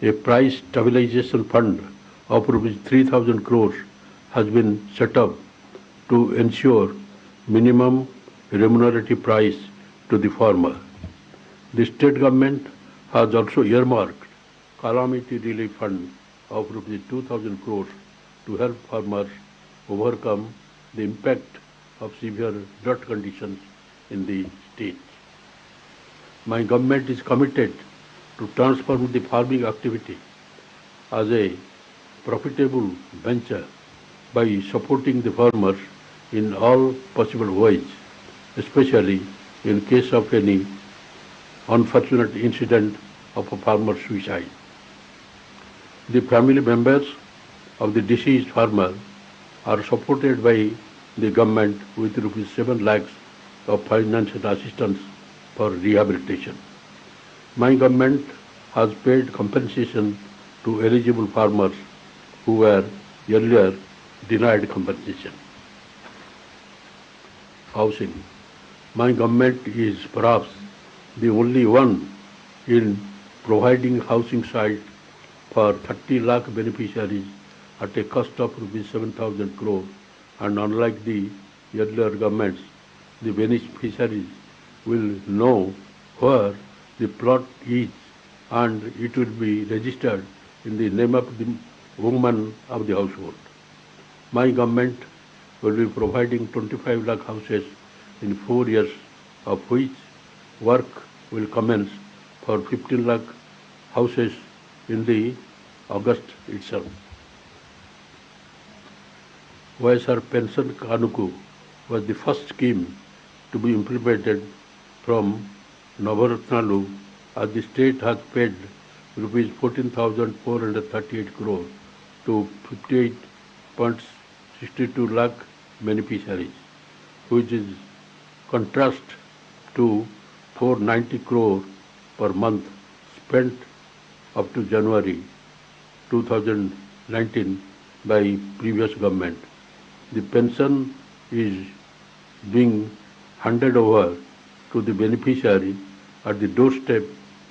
A price stabilization fund of rupees 3,000 crores has been set up to ensure minimum remunerative price to the farmer. The state government has also earmarked calamity relief fund of rupees 2,000 crores to help farmers overcome the impact of severe drought conditions in the state. My government is committed to transform the farming activity as a profitable venture by supporting the farmers in all possible ways, especially in case of any unfortunate incident of a farmer suicide. The family members of the deceased farmer are supported by the government with rupees 7 lakhs of financial assistance for rehabilitation. My government has paid compensation to eligible farmers who were earlier denied compensation. Housing. My government is perhaps the only one in providing housing site for 30 lakh beneficiaries at a cost of rupees 7,000 crore, and unlike the earlier governments, the beneficiaries will know where the plot is and it will be registered in the name of the woman of the household. My government will be providing 25 lakh houses in 4 years, of which work will commence for 15 lakh houses in the August itself. YSR Pension Kanuku was the first scheme to be implemented from Navaratnalu, as the state has paid rupees 14,438 crore to 58.62 lakh beneficiaries, which is contrast to 490 crore per month spent up to January 2019 by previous government. The pension is being handed over to the beneficiary at the doorstep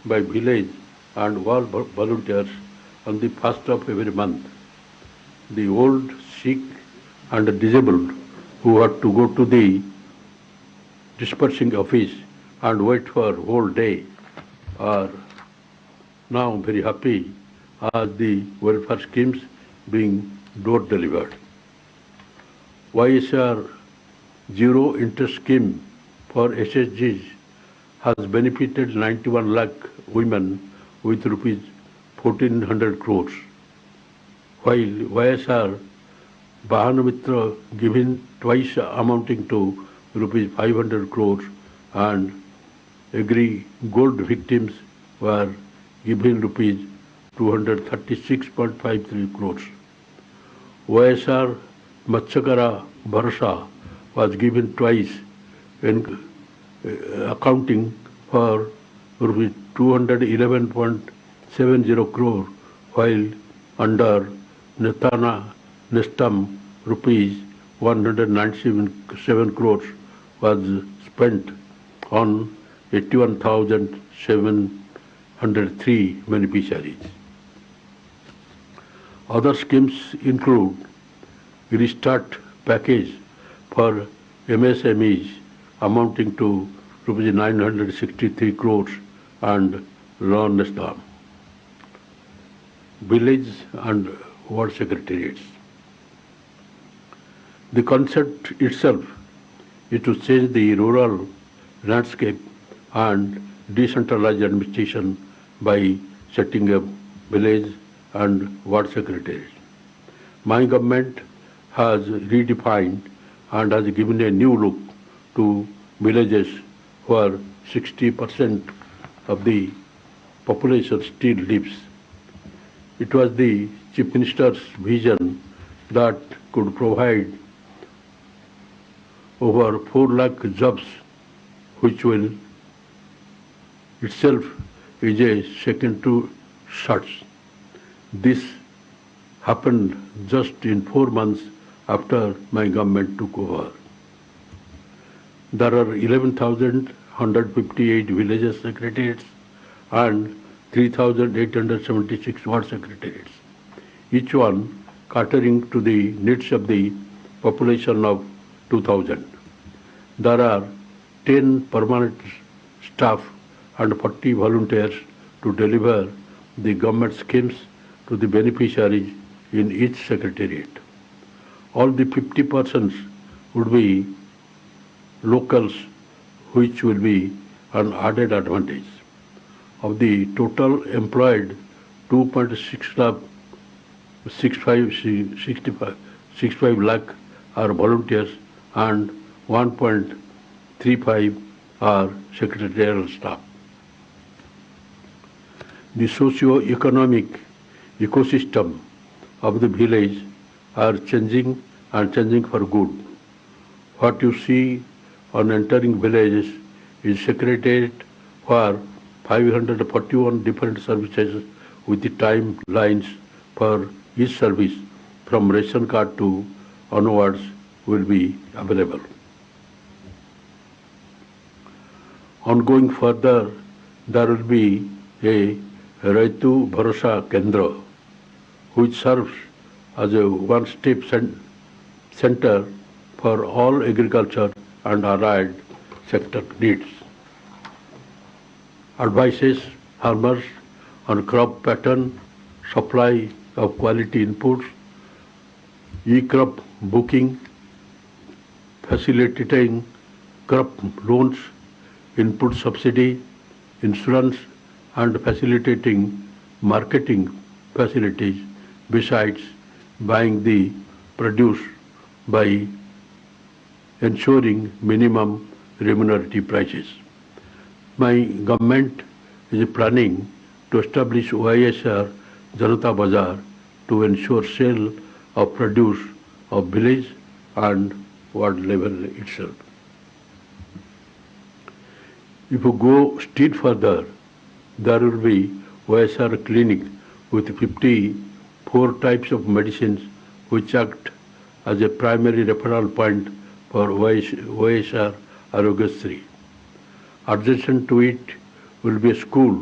by village and all volunteers on the first of every month. The old, sick and disabled who had to go to the dispersing office and wait for whole day are now very happy as the welfare schemes being door delivered. YSR Zero Interest Scheme for SSGs has benefited 91 lakh women with rupees 1400 crores, while YSR Bahanamitra given twice amounting to rupees 500 crores and Agri Gold victims were given rupees 236.53 crores. YSR Matsyakara Bharasa was given twice in accounting for rupees 211.70 crore, while under Netana Nestam rupees 197 crores was spent on 81,703 beneficiaries. Other schemes include Restart Package for MSMEs amounting to rupees 963 crores and Lawn Nestam. Village and ward secretariats. The concept itself is to change the rural landscape and decentralize administration by setting up village and ward secretaries. My government has redefined and has given a new look to villages where 60% of the population still lives. It was the Chief Minister's vision that could provide over 4 lakh jobs, which will itself is a second to shots. This happened just in 4 months after my government took over. There are 11,158 village secretariats and 3,876 ward secretariats, each one catering to the needs of the population of 2,000. There are 10 permanent staff and 40 volunteers to deliver the government schemes to the beneficiaries in each secretariat. All the 50 persons would be locals, which will be an added advantage. Of the total employed, 2.6 lakh, 65 lakh are volunteers and 1.35 are secretarial staff. The socio-economic ecosystem of the village are changing and changing for good. What you see on entering villages is secretariat for 541 different services with the timelines for each service from ration card to onwards will be available. On going further, there will be a Raitu Bharosa Kendra, which serves as a one-step center for all agriculture and allied sector needs. Advises farmers on crop pattern, supply of quality inputs, e-crop booking, facilitating crop loans, input subsidy, insurance, and facilitating marketing facilities besides buying the produce by ensuring minimum remunerative prices. My government is planning to establish OISR Janata Bazar to ensure sale of produce of village and ward level itself. If you go still further, there will be OSR clinic with 54 types of medicines which act as a primary referral point for OSR Arogyasri. Adjacent to it will be a school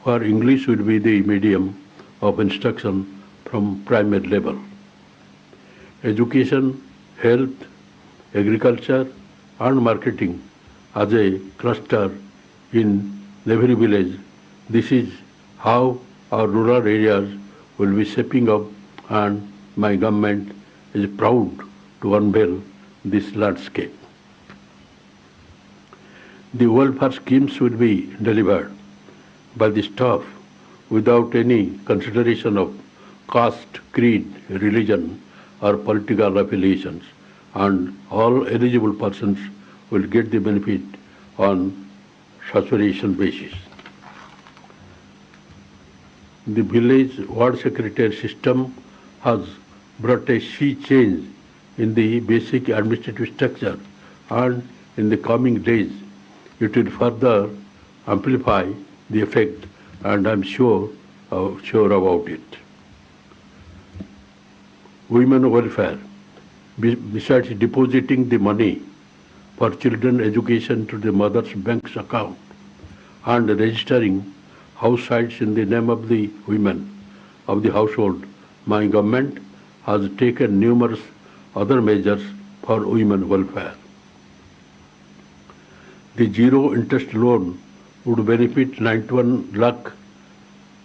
where English will be the medium of instruction from primary level. Education, health, agriculture and marketing as a cluster in every village. This is how our rural areas will be shaping up, and my government is proud to unveil this landscape. The welfare schemes will be delivered by the staff without any consideration of caste, creed, religion or political affiliations, and all eligible persons will get the benefit on saturation basis. The village ward secretary system has brought a sea change in the basic administrative structure, and in the coming days it will further amplify the effect, and I'm sure about it. Women welfare. Besides depositing the money for children education to the mother's bank's account and registering house sites in the name of the women of the household, my government has taken numerous other measures for women welfare. The zero interest loan would benefit 91 lakh,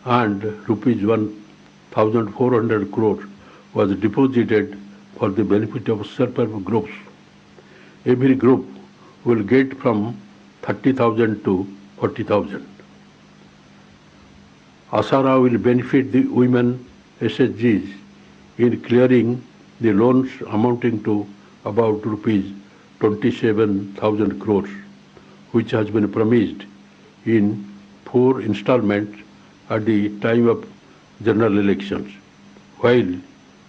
and rupees 1,400 crores was deposited for the benefit of self-help groups. Every group will get from 30,000 to 40,000. Asara will benefit the women SHGs in clearing the loans amounting to about rupees 27,000 crores, which has been promised in 4 installments at the time of general elections, while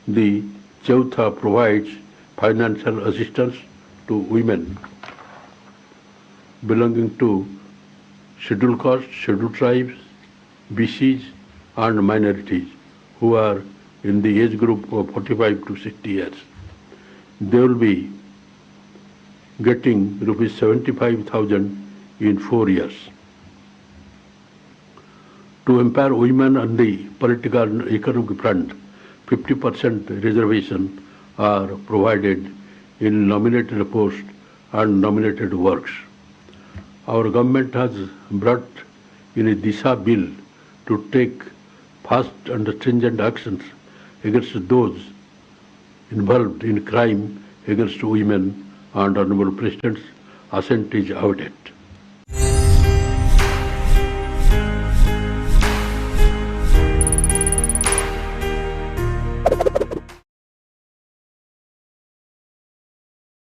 the Chautha provides financial assistance to women belonging to scheduled castes, scheduled tribes, BCs and minorities who are in the age group of 45 to 60 years. They will be getting rupees 75,000 in 4 years. To empower women on the political and economic front, 50% reservation are provided in nominated posts and nominated works. Our government has brought in a DISA bill to take fast and stringent actions against those involved in crime against women, and Honorable President's assent is awaited.